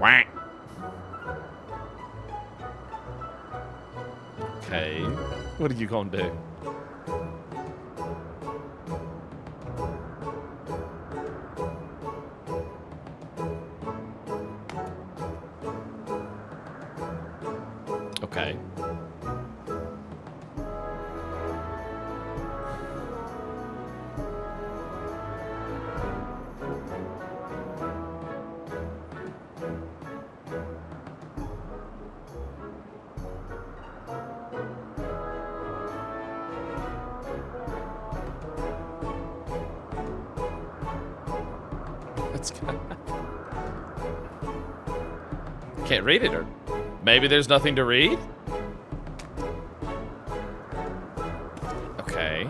Whack. Okay. What are you gonna do? Okay. Let's go. Can't read it, or maybe there's nothing to read? Okay.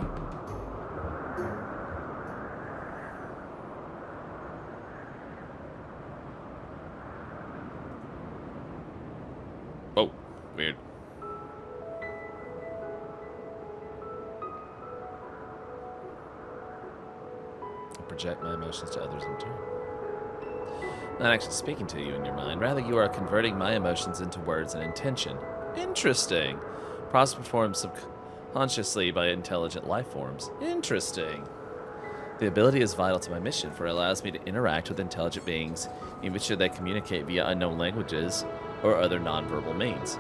Oh, weird. I project my emotions to others in turn. Not actually speaking to you in your mind. Rather, you are converting my emotions into words and intention. Interesting. Process performed subconsciously by intelligent life forms. Interesting. The ability is vital to my mission, for it allows me to interact with intelligent beings, even should they communicate via unknown languages or other nonverbal means.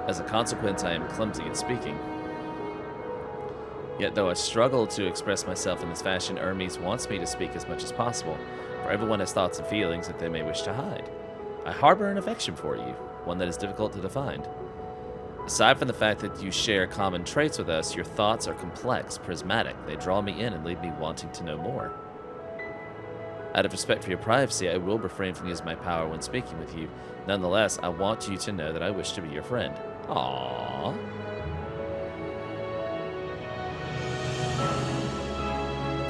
As a consequence, I am clumsy at speaking. Yet though I struggle to express myself in this fashion, Hermes wants me to speak as much as possible, for everyone has thoughts and feelings that they may wish to hide. I harbor an affection for you, one that is difficult to define. Aside from the fact that you share common traits with us, your thoughts are complex, prismatic. They draw me in and leave me wanting to know more. Out of respect for your privacy, I will refrain from using my power when speaking with you. Nonetheless, I want you to know that I wish to be your friend. Aww.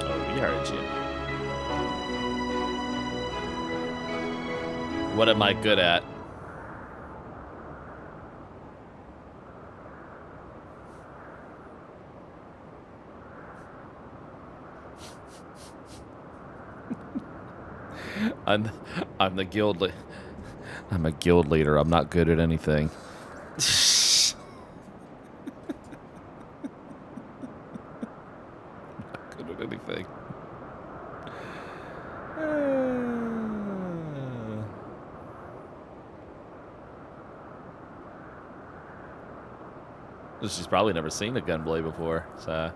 Oh, we heard you. What am I good at? I'm the guild leader. I'm a guild leader. I'm not good at anything. Not good at anything. She's probably never seen a gunblade before, so...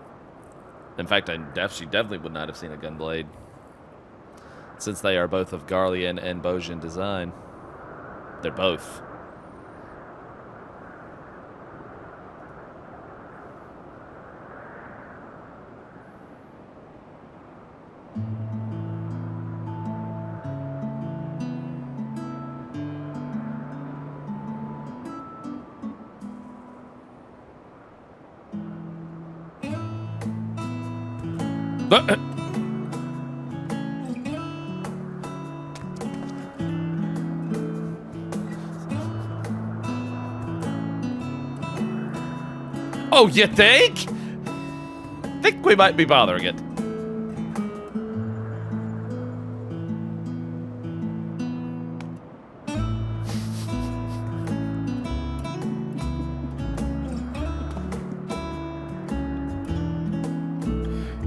In fact, she definitely would not have seen a gunblade, since they are both of Garlean and Bojin design. They're both. Oh, you think? Think we might be bothering it.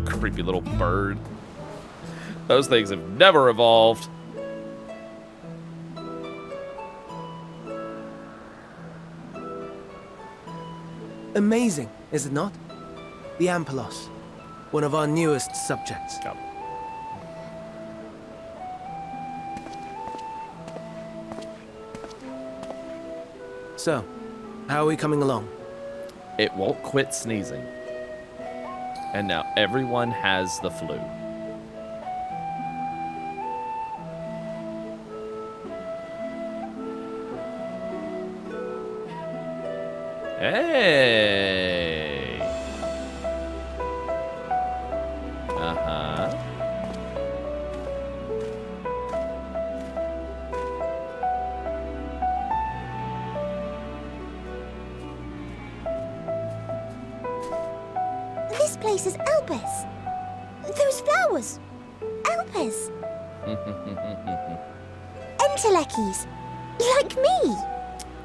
Creepy little bird. Those things have never evolved. Amazing, is it not? The Ampelos, one of our newest subjects. Yep. So, how are we coming along? It won't quit sneezing. And now everyone has the flu. Hey! Uh-huh. This place is Elpis. Those flowers. Elpis. Entelekis. Like me!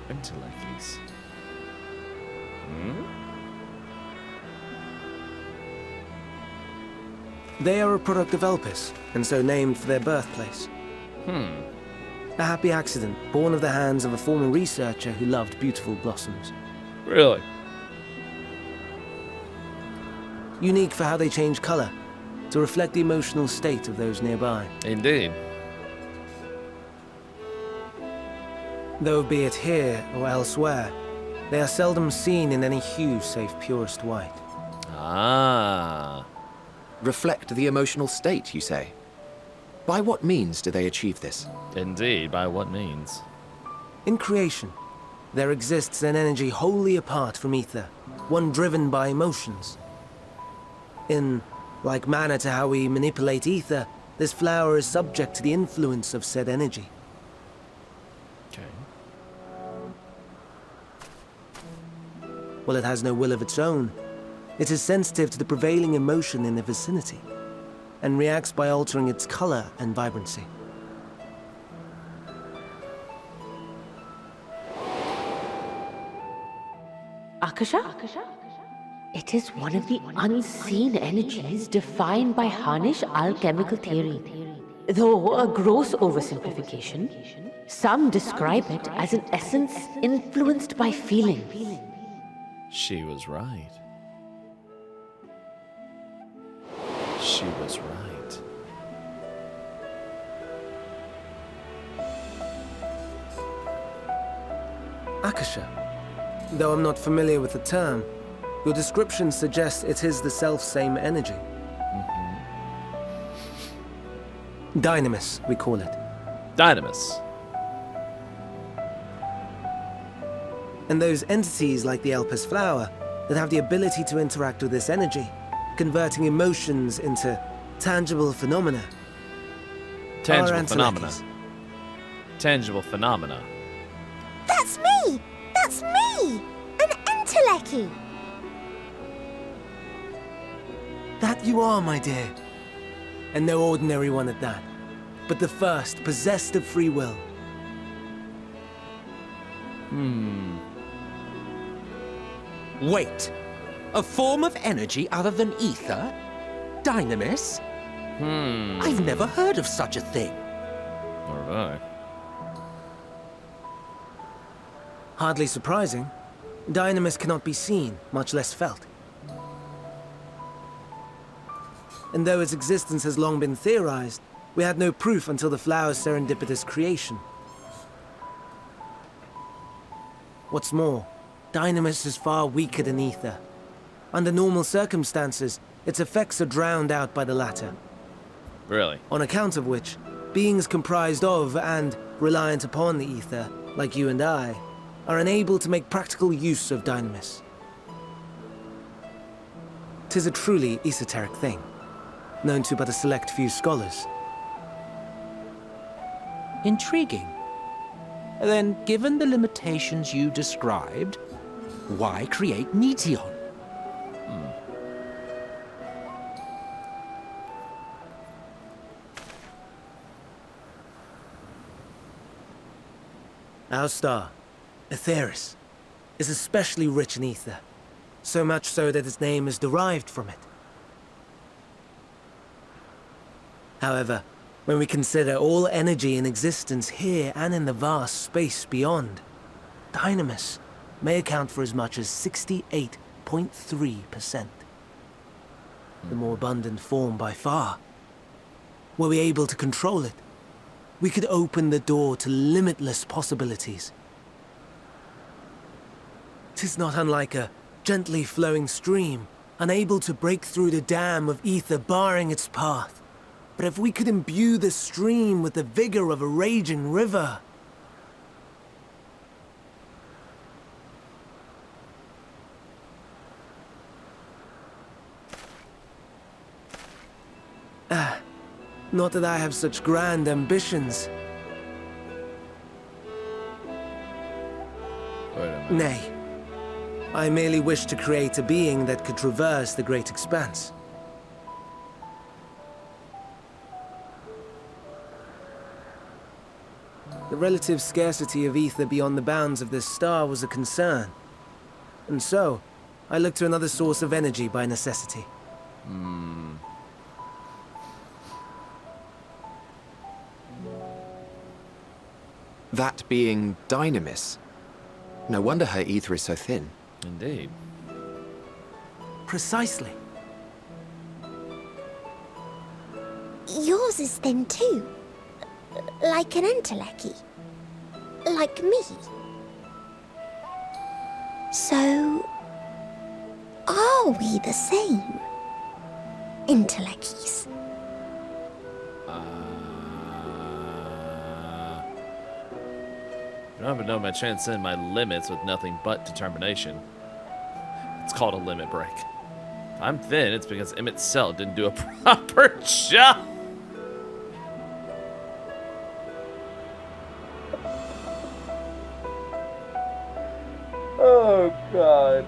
Intellecties. Hmm? They are a product of Elpis, and so named for their birthplace. A happy accident, born of the hands of a former researcher who loved beautiful blossoms. Really? Unique for how they change color, to reflect the emotional state of those nearby. Indeed. Though be it here or elsewhere, they are seldom seen in any hue save purest white. Ah. Reflect the emotional state, you say? By what means do they achieve this? Indeed, by what means? In creation, there exists an energy wholly apart from ether, one driven by emotions. In like manner to how we manipulate ether, this flower is subject to the influence of said energy. Okay. While it has no will of its own, it is sensitive to the prevailing emotion in the vicinity, and reacts by altering its color and vibrancy. Akasha? It is one of the unseen energies defined by Harnish alchemical theory. Though a gross oversimplification, some describe it as an essence influenced by feeling. She was right. She was right. Akasha. Though I'm not familiar with the term, your description suggests it is the self-same energy. Dynamis, we call it. Dynamis. And those entities like the Elpis flower that have the ability to interact with this energy, converting emotions into tangible phenomena. Tangible are phenomena. Antelekis. Tangible phenomena. That's me! That's me! An Enteleki! That you are, my dear. And no ordinary one at that, but the first possessed of free will. Wait. A form of energy other than ether? Dynamis? I've never heard of such a thing. Nor have I. Hardly surprising. Dynamis cannot be seen, much less felt. And though its existence has long been theorized, we had no proof until the flower's serendipitous creation. What's more, Dynamis is far weaker than ether. Under normal circumstances, its effects are drowned out by the latter. Really? On account of which, beings comprised of and reliant upon the ether, like you and I, are unable to make practical use of Dynamis. 'Tis a truly esoteric thing, known to but a select few scholars. Intriguing. Then, given the limitations you described, why create Meteon? Our star, Aetheris, is especially rich in ether, so much so that its name is derived from it. However, when we consider all energy in existence here and in the vast space beyond, Dynamis may account for as much as 68.3%. The more abundant form by far. Were we able to control it, we could open the door to limitless possibilities. 'Tis not unlike a gently flowing stream, unable to break through the dam of ether barring its path. But if we could imbue the stream with the vigor of a raging river... Not that I have such grand ambitions. Wait a minute. Nay. I merely wish to create a being that could traverse the great expanse. The relative scarcity of ether beyond the bounds of this star was a concern. And so, I looked to another source of energy by necessity. That being Dynamis. No wonder her ether is so thin. Indeed. Precisely. Yours is thin too. Like an entelechy. Like me. So, are we the same? Entelecchies. I don't even know if I transcend my limits with nothing but determination. It's called a limit break. If I'm thin, it's because emet-selch didn't do a proper job. Oh, God.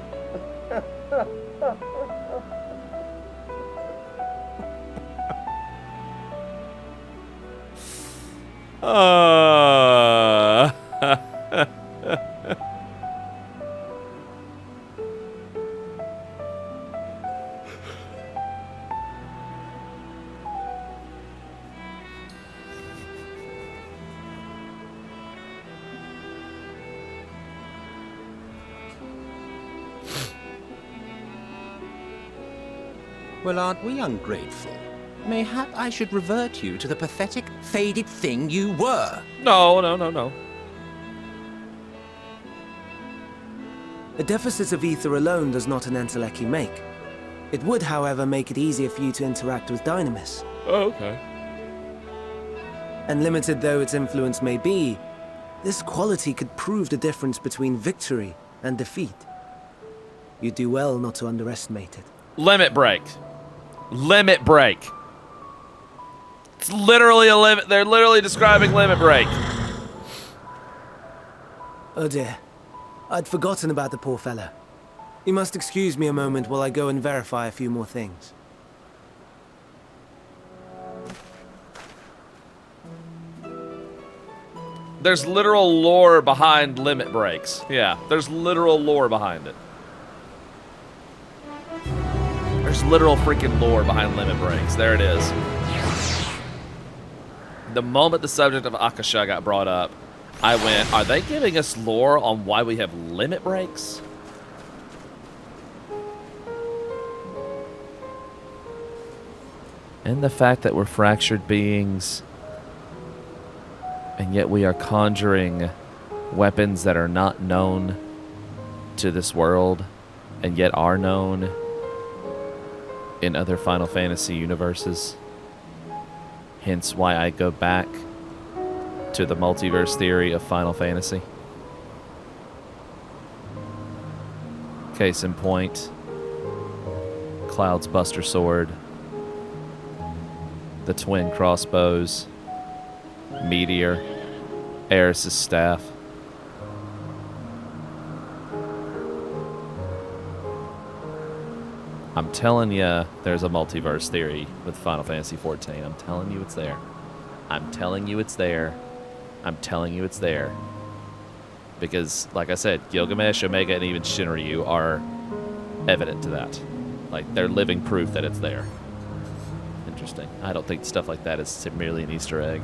Well, aren't we ungrateful? Mayhap I should revert you to the pathetic, faded thing you were. No, no, no, no. A deficit of ether alone does not an entelechy make. It would, however, make it easier for you to interact with Dynamis. Oh, okay. And limited though its influence may be, this quality could prove the difference between victory and defeat. You do well not to underestimate it. Limit break. Limit break. It's literally a limit. They're literally describing limit break. Oh dear. I'd forgotten about the poor fella. You must excuse me a moment while I go and verify a few more things. There's literal lore behind limit breaks. Yeah, there's literal lore behind it. There's literal freaking lore behind limit breaks. There it is. The moment the subject of Akasha got brought up, I went, are they giving us lore on why we have limit breaks? And the fact that we're fractured beings, and yet we are conjuring weapons that are not known to this world, and yet are known in other Final Fantasy universes. Hence why I go back to the multiverse theory of Final Fantasy. Case in point, Cloud's Buster Sword, the twin crossbows, Meteor, Eris's staff. I'm telling you, there's a multiverse theory with Final Fantasy XIV. I'm telling you it's there. I'm telling you it's there. I'm telling you it's there. Because, like I said, Gilgamesh, Omega, and even Shinryu are evident to that. Like, they're living proof that it's there. Interesting. I don't think stuff like that is merely an Easter egg.